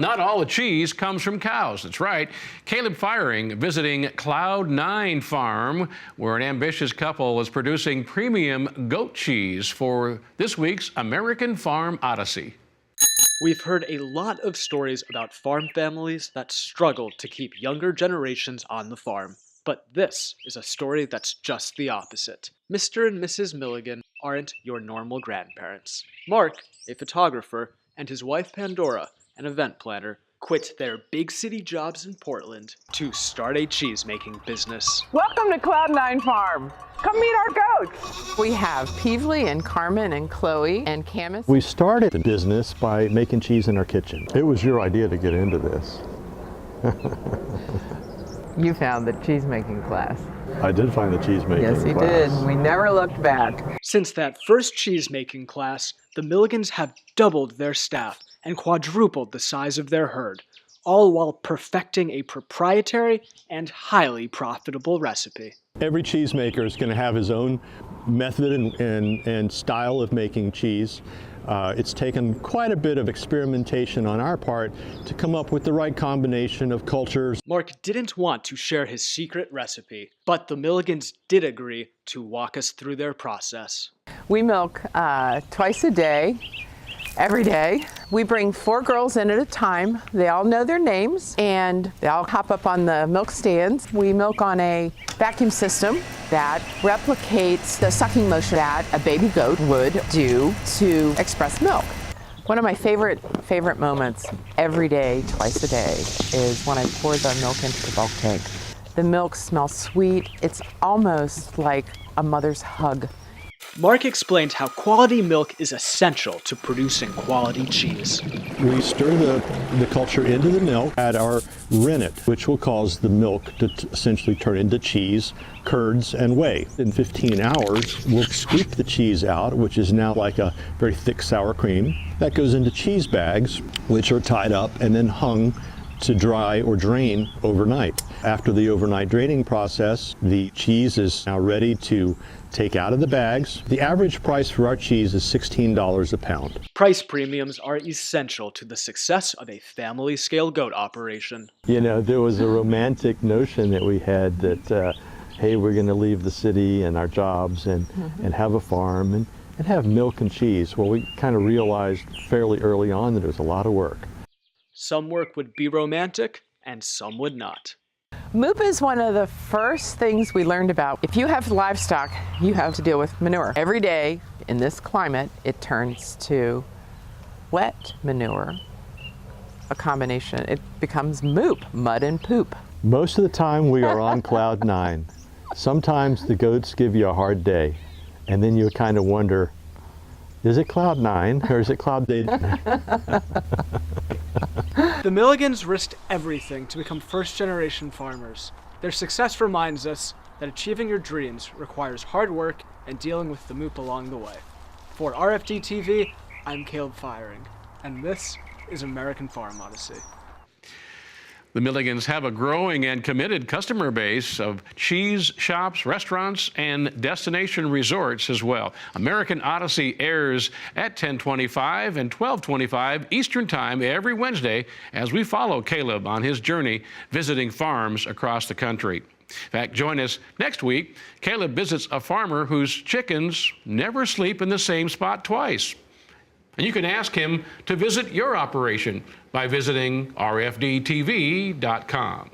Not all the cheese comes from cows. That's right. Caleb Firing visiting Cloud9 Farm, where an ambitious couple is producing premium goat cheese for this week's American Farm Odyssey. We've heard a lot of stories about farm families that struggle to keep younger generations on the farm. But this is a story that's just the opposite. Mr. and Mrs. Milligan aren't your normal grandparents. Mark, a photographer, and his wife Pandora, an event planner, quit their big city jobs in Portland to start a cheese-making business. Welcome to Cloud9 Farm. Come meet our goats. We have Peevely and Carmen and Chloe and Camus. We started the business by making cheese in our kitchen. It was your idea to get into this. You found the cheese-making class. I did find the cheese-making class. Yes, you did. We never looked back. Since that first cheese-making class, the Milligans have doubled their staff and quadrupled the size of their herd, all while perfecting a proprietary and highly profitable recipe. Every cheesemaker is going to have his own method and style of making cheese. It's taken quite a bit of experimentation on our part to come up with the right combination of cultures. Mark didn't want to share his secret recipe, but the Milligans did agree to walk us through their process. We milk twice a day. Every day. We bring 4 girls in at a time. They all know their names and they all hop up on the milk stands. We milk on a vacuum system that replicates the sucking motion that a baby goat would do to express milk. One of my favorite moments every day, twice a day, is when I pour the milk into the bulk tank. The milk smells sweet. It's almost like a mother's hug. Mark explained how quality milk is essential to producing quality cheese. We stir the culture into the milk, add our rennet, which will cause the milk to essentially turn into cheese, curds, and whey. In 15 hours, we'll scoop the cheese out, which is now like a very thick sour cream. That goes into cheese bags, which are tied up and then hung to dry or drain overnight. After the overnight draining process, the cheese is now ready to take out of the bags. The average price for our cheese is $16 a pound. Price premiums are essential to the success of a family-scale goat operation. You know, there was a romantic notion that we had that, hey, we're going to leave the city and our jobs and have a farm and have milk and cheese. Well, we kind of realized fairly early on that it was a lot of work. Some work would be romantic and some would not. Moop is one of the first things we learned about. If you have livestock, you have to deal with manure. Every day in this climate, it turns to wet manure, a combination. It becomes moop, mud and poop. Most of the time we are on cloud 9. Sometimes the goats give you a hard day, and then you kind of wonder, is it cloud 9 or is it cloud 8? The Milligans risked everything to become first-generation farmers. Their success reminds us that achieving your dreams requires hard work and dealing with the moop along the way. For RFD-TV, I'm Caleb Firing, and this is American Farm Odyssey. The Milligans have a growing and committed customer base of cheese shops, restaurants, and destination resorts as well. American Odyssey airs at 10:25 and 12:25 Eastern Time every Wednesday as we follow Caleb on his journey visiting farms across the country. In fact, join us next week. Caleb visits a farmer whose chickens never sleep in the same spot twice. And you can ask him to visit your operation by visiting RFD-TV.com.